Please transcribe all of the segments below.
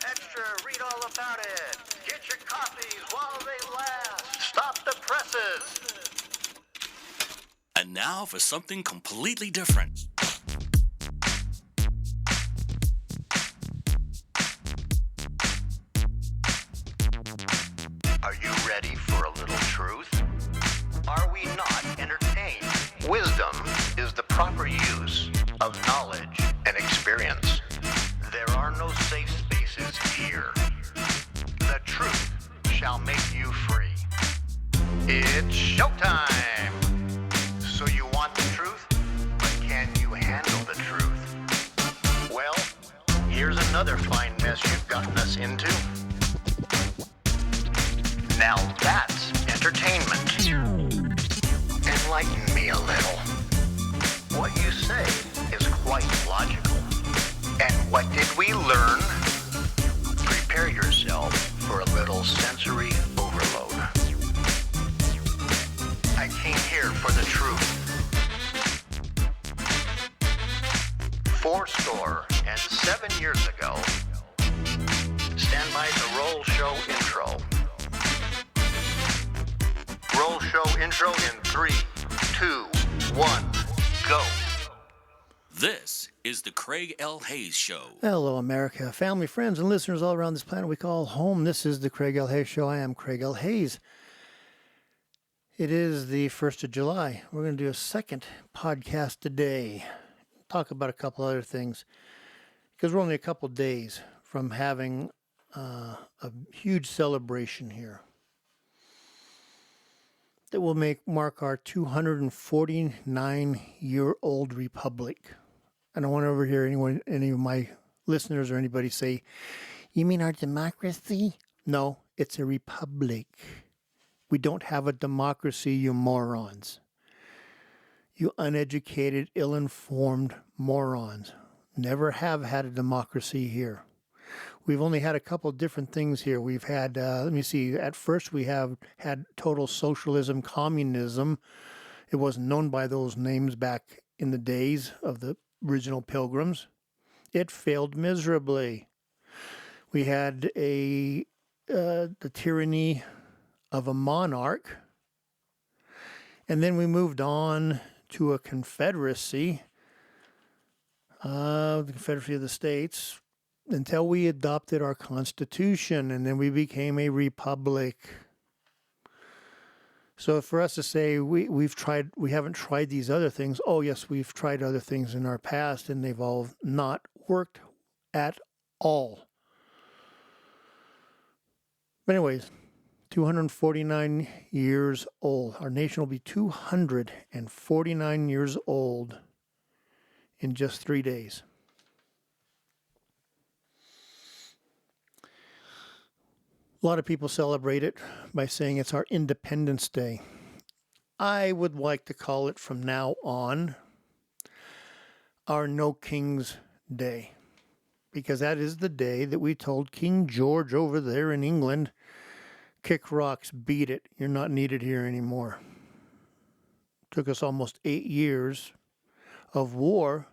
extra, read all about it. Get your copies while they last. Stop the presses. And now for something completely different. Are you ready for a little truth? Are we not entertained? Wisdom is the proper use of knowledge and experience. There are no safe spaces here. The truth shall make you free. It's showtime! So you want the truth, but can you handle the truth? Well, here's another fine mess you've gotten us into. Now that's entertainment. Enlighten me a little. What you say is quite logical. And what did we learn? Prepare yourself for a little sensory overload. I came here for the truth. 7 years ago. Stand by the roll show intro. Roll show intro in 3, 2, 1, go. This is the Craig L. Hayes Show. Hello, America, family, friends, and listeners all around this planet we call home. This is the Craig L. Hayes Show. I am Craig L. Hayes. It is the 1st of July. We're going to do a second podcast today. Talk about a couple other things. Because we're only a couple days from having a huge celebration here that will mark our 249-year-old republic. I don't want to overhear any of my listeners or anybody say, "You mean our democracy?" No, it's a republic. We don't have a democracy, you morons. You uneducated, ill-informed morons. Never have had a democracy here. We've only had a couple different things here. We've had, at first we have had total socialism, communism. It wasn't known by those names back in the days of the original Pilgrims. It failed miserably. We had the tyranny of a monarch. And then we moved on to a confederacy, the Confederacy of the States, until we adopted our Constitution, and then we became a republic. So for us to say we haven't tried these other things, oh yes, we've tried other things in our past, and they've all not worked at all. But anyways, 249 years old. Our nation will be 249 years old in just 3 days. A lot of people celebrate it by saying it's our Independence Day. I would like to call it from now on our No King's Day, because that is the day that we told King George over there in England, kick rocks, beat it, you're not needed here anymore. Took us almost 8 years of war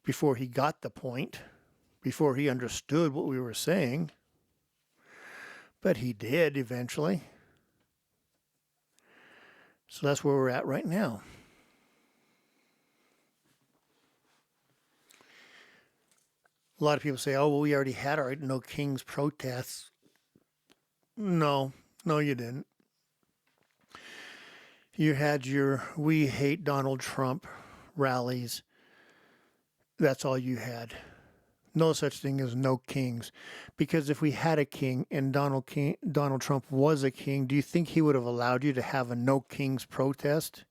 before he got the point, before he understood what we were saying. But he did eventually. So that's where we're at right now. A lot of people say, oh, well, we already had our No Kings protests. No, you didn't. You had your We Hate Donald Trump rallies. That's all you had. No such thing as no kings. Because if we had a king and Donald Trump was a king, do you think he would have allowed you to have a no kings protest?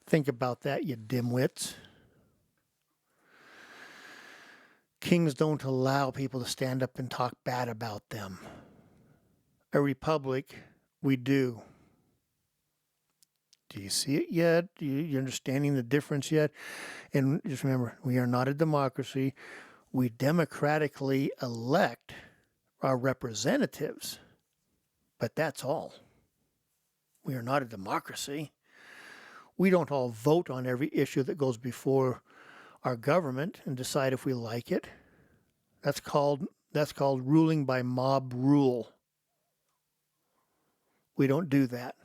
Think about that, you dimwits. Kings don't allow people to stand up and talk bad about them. A republic, we do. Do you see it yet? You understanding the difference yet? And just remember, we are not a democracy. We democratically elect our representatives, but that's all. We are not a democracy. We don't all vote on every issue that goes before our government and decide if we like it. That's called ruling by mob rule. We don't do that.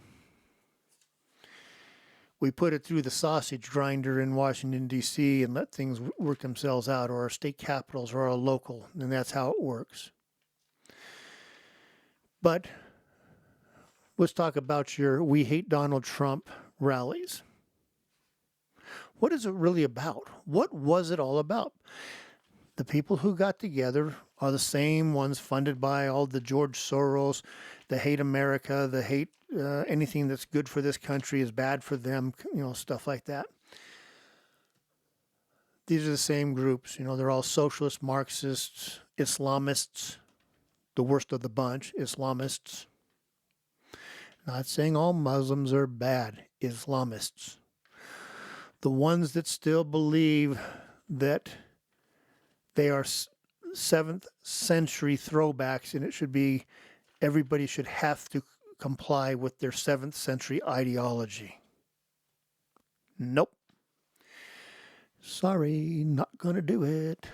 We put it through the sausage grinder in Washington, D.C. and let things work themselves out, or our state capitals or our local, and that's how it works. But let's talk about your We Hate Donald Trump rallies. What is it really about? What was it all about? The people who got together are the same ones funded by all the George Soros, the hate America, the hate anything that's good for this country is bad for them, stuff like that. These are the same groups. They're all socialists, Marxists, Islamists, the worst of the bunch, Islamists. Not saying all Muslims are bad, Islamists. The ones that still believe that they are 7th century throwbacks and it should be, everybody should have to comply with their 7th century ideology. Nope. Sorry, not gonna do it.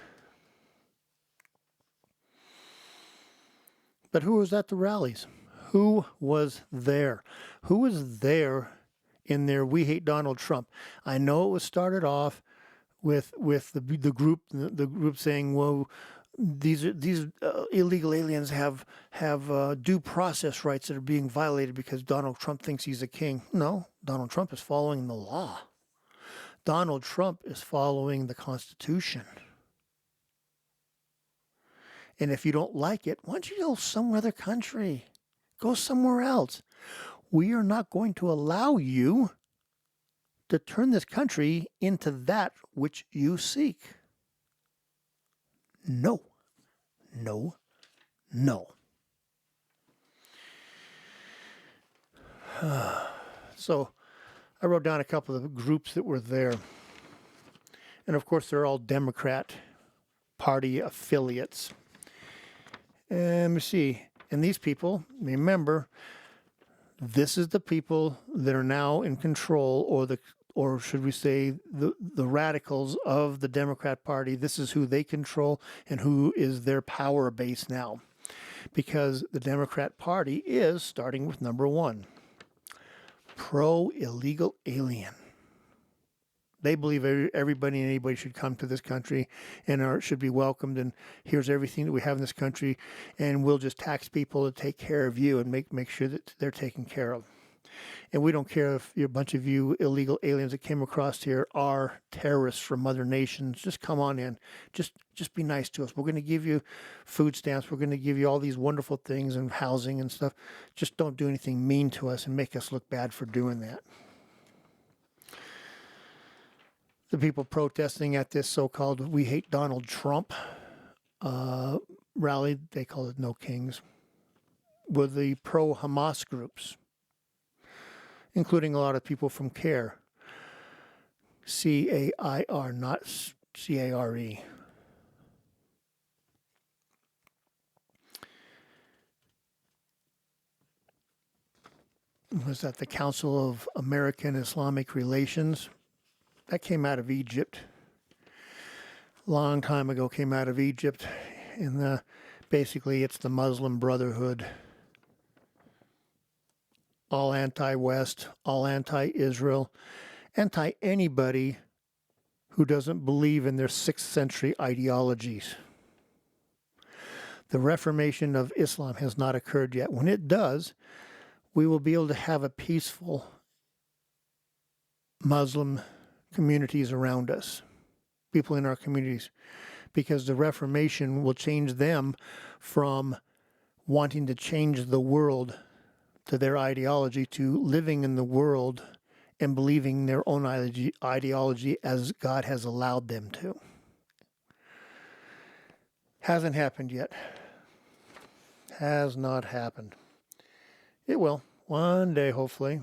But who was at the rallies? Who was there? Who was there in their We Hate Donald Trump? I know it was started off with the group saying, well, these illegal aliens have due process rights that are being violated because Donald Trump thinks he's a king. No, Donald Trump is following the law. Donald Trump is following the Constitution. And if you don't like it, why don't you go some other country? Go somewhere else. We are not going to allow you to turn this country into that which you seek. No, no, no. So I wrote down a couple of the groups that were there. And of course, they're all Democrat Party affiliates. And let me see. And these people, remember, this is the people that are now in control, or should we say the radicals of the Democrat Party. This is who they control and who is their power base now. Because the Democrat Party is, starting with number 1, pro-illegal alien. They believe everybody and anybody should come to this country and should be welcomed. And here's everything that we have in this country, and we'll just tax people to take care of you and make sure that they're taken care of. And we don't care if you're a bunch of you illegal aliens that came across here are terrorists from other nations. Just come on in. Just be nice to us. We're going to give you food stamps. We're going to give you all these wonderful things and housing and stuff. Just don't do anything mean to us and make us look bad for doing that. The people protesting at this so-called We Hate Donald Trump rally, they call it No Kings, were the pro-Hamas groups, including a lot of people from CAIR, C-A-I-R, not C-A-R-E. Was that the Council of American Islamic Relations? That came out of Egypt. Long time ago came out of Egypt. And basically it's the Muslim Brotherhood. All anti-West, all anti-Israel, anti-anybody who doesn't believe in their 6th century ideologies. The Reformation of Islam has not occurred yet. When it does, we will be able to have a peaceful Muslim communities around us, people in our communities, because the Reformation will change them from wanting to change the world to their ideology to living in the world and believing their own ideology as God has allowed them to. Hasn't happened yet. Has not happened. It will. One day, hopefully.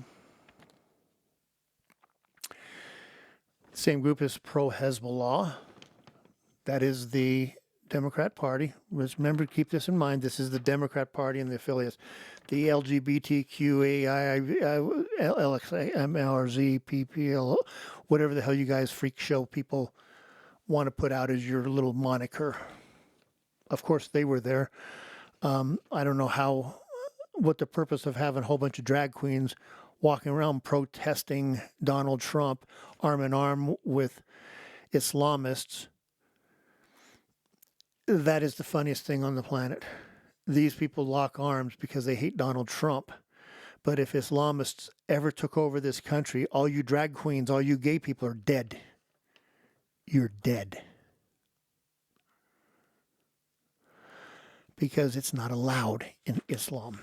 Same group as pro-Hezbollah. That is the Democrat Party. Remember, keep this in mind. This is the Democrat Party and the affiliates. The LGBTQAI, LXMLRZ, PPL, whatever the hell you guys freak show people want to put out as your little moniker. of course, they were there. I don't know what the purpose of having a whole bunch of drag queens walking around protesting Donald Trump arm in arm with Islamists. That is the funniest thing on the planet. These people lock arms because they hate Donald Trump. But if Islamists ever took over this country, all you drag queens, all you gay people are dead. You're dead. Because it's not allowed in Islam.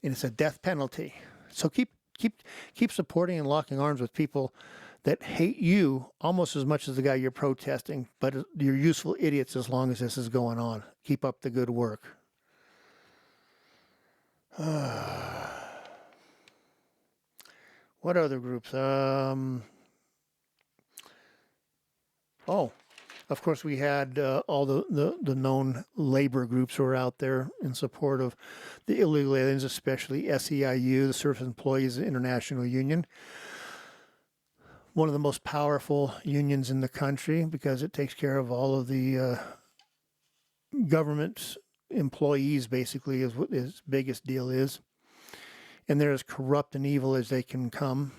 And it's a death penalty. So keep supporting and locking arms with people that hate you almost as much as the guy you're protesting, but you're useful idiots as long as this is going on. Keep up the good work. What other groups? Of course, we had all the known labor groups who are out there in support of the illegal aliens, especially SEIU, the Surface Employees International Union. One of the most powerful unions in the country because it takes care of all of the government employees, basically, is what its biggest deal is. And they're as corrupt and evil as they can come.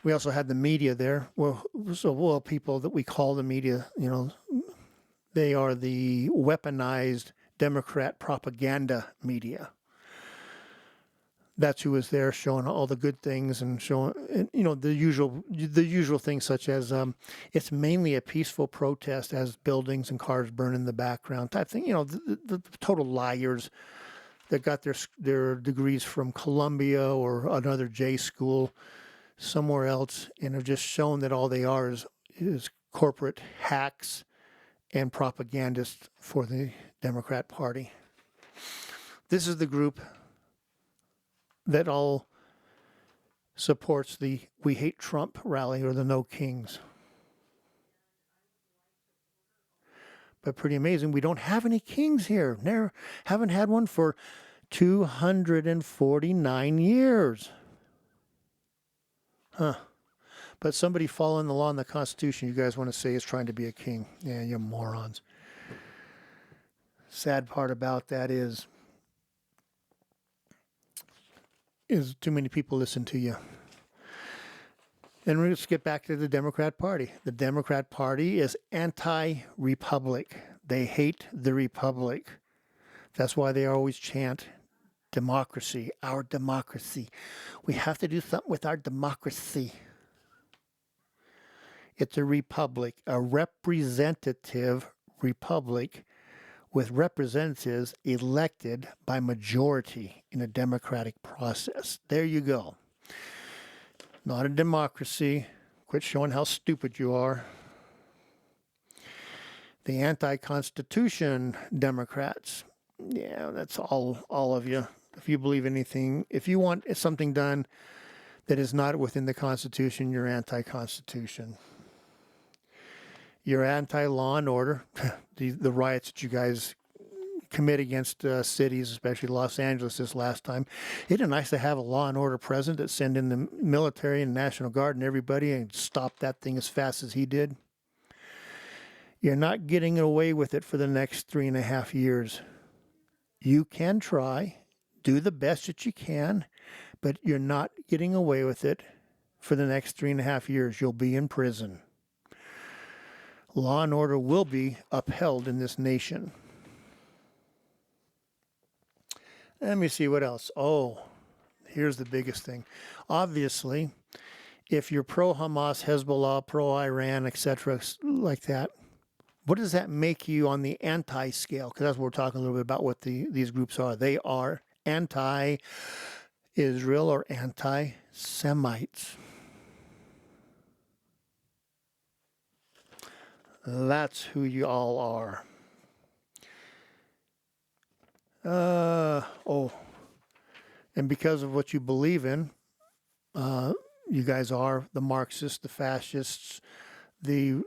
We also had the media there. Well, people that we call the media, they are the weaponized Democrat propaganda media. That's who was there showing all the good things and showing, the usual things such as it's mainly a peaceful protest as buildings and cars burn in the background type thing. The total liars that got their degrees from Columbia or another J school somewhere else and have just shown that all they are is corporate hacks and propagandists for the Democrat Party. This is the group that all supports the We Hate Trump rally or the No Kings. But pretty amazing, we don't have any kings here. Never haven't had one for 249 years. Huh. But somebody following the law and the Constitution, you guys want to say is trying to be a king. Yeah, you morons. Sad part about that is too many people listen to you. And let's get back to the Democrat Party. The Democrat Party is anti-republic. They hate the republic. That's why they always chant democracy, our democracy. We have to do something with our democracy. It's a republic, a representative republic with representatives elected by majority in a democratic process. There you go. Not a democracy. Quit showing how stupid you are. The anti-Constitution Democrats. Yeah, that's all of you. If you believe anything, if you want something done that is not within the Constitution, you're anti-Constitution. You're anti-law and order. The riots that you guys commit against cities, especially Los Angeles this last time. Isn't it nice to have a law and order president that send in the military and National Guard and everybody and stop that thing as fast as he did? You're not getting away with it for the next 3.5 years. You can try, do the best that you can, but you're not getting away with it for the next 3.5 years. You'll be in prison. Law and order will be upheld in this nation. Let me see what else. Oh, here's the biggest thing. Obviously, if you're pro-Hamas, Hezbollah, pro-Iran, etc., like that, what does that make you on the anti-scale? Because that's what we're talking a little bit about what these groups are. They are anti-Israel or anti-Semites. That's who you all are. And because of what you believe in, you guys are the Marxists, the fascists, the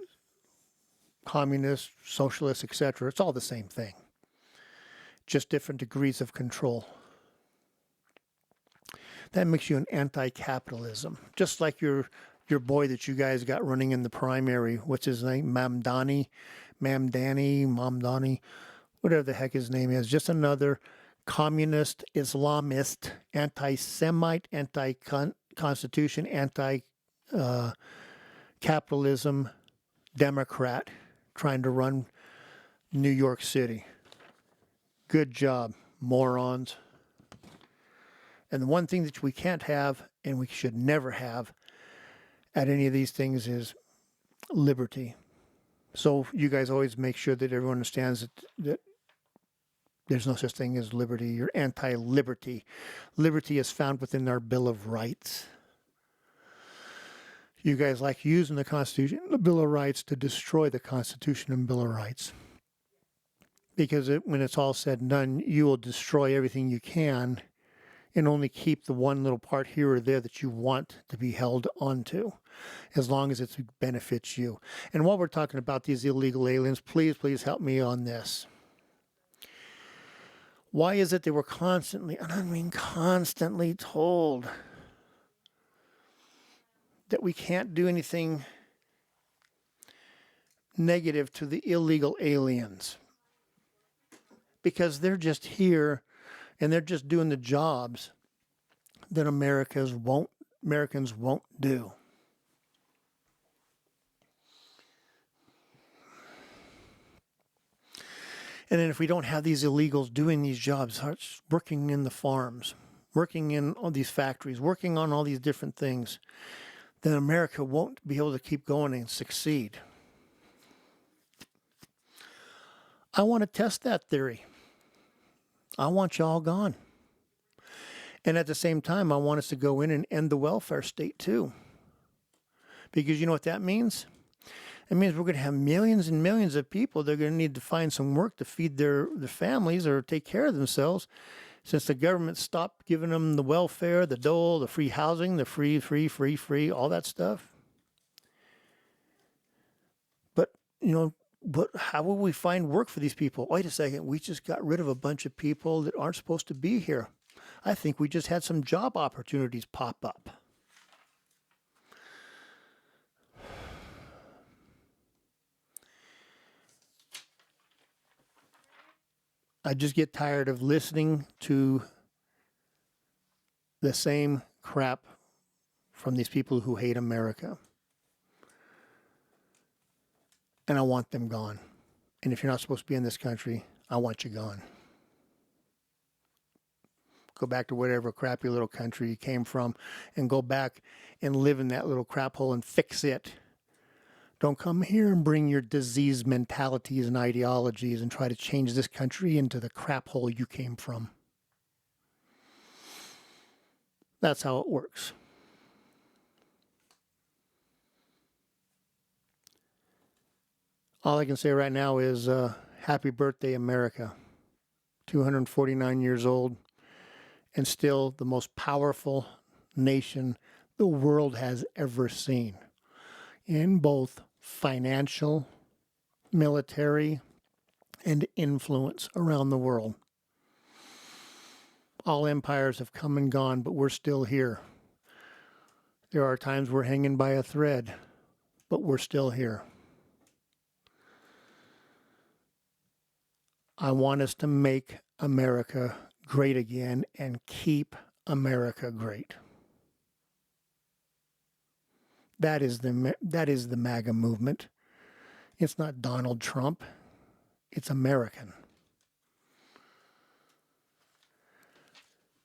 communists, socialists, etc. It's all the same thing. Just different degrees of control. That makes you an anti-capitalism. Just like your boy that you guys got running in the primary, what's his name? Mamdani. Mamdani, whatever the heck his name is, just another communist, Islamist, anti-Semite, anti-Constitution, anti-capitalism Democrat trying to run New York City. Good job, morons. And the one thing that we can't have, and we should never have at any of these things, is liberty. So you guys always make sure that everyone understands that there's no such thing as liberty. You're anti-liberty. Liberty is found within our Bill of Rights. You guys like using the Constitution, the Bill of Rights, to destroy the Constitution and Bill of Rights. Because when it's all said and done, you will destroy everything you can and only keep the one little part here or there that you want to be held onto, as long as it benefits you. And while we're talking about these illegal aliens, please help me on this. Why is it they were constantly, and I mean constantly, told that we can't do anything negative to the illegal aliens? Because they're just here and they're just doing the jobs that Americans won't do. And then if we don't have these illegals doing these jobs, working in the farms, working in all these factories, working on all these different things, then America won't be able to keep going and succeed. I want to test that theory. I want you all gone. And at the same time, I want us to go in and end the welfare state too. Because you know what that means? It means we're going to have millions and millions of people that are going to need to find some work to feed their families or take care of themselves, since the government stopped giving them the welfare, the dole, the free housing, the free, all that stuff. But, but how will we find work for these people? Wait a second, we just got rid of a bunch of people that aren't supposed to be here. I think we just had some job opportunities pop up. I just get tired of listening to the same crap from these people who hate America. And I want them gone. And if you're not supposed to be in this country, I want you gone. Go back to whatever crappy little country you came from and go back and live in that little crap hole and fix it. Don't come here and bring your diseased mentalities and ideologies and try to change this country into the crap hole you came from. That's how it works. All I can say right now is happy birthday, America. 249 years old and still the most powerful nation the world has ever seen, in both financial, military, and influence around the world. All empires have come and gone, but we're still here. There are times we're hanging by a thread, but we're still here. I want us to make America great again and keep America great. That is the MAGA movement. It's not Donald Trump. It's American.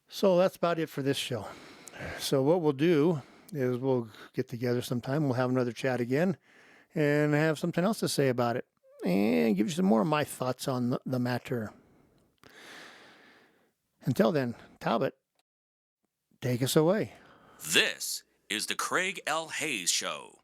So that's about it for this show. So what we'll do is we'll get together sometime. We'll have another chat again and have something else to say about it and give you some more of my thoughts on the matter. Until then, Talbot, take us away. This is the Craig L. Hayes Show.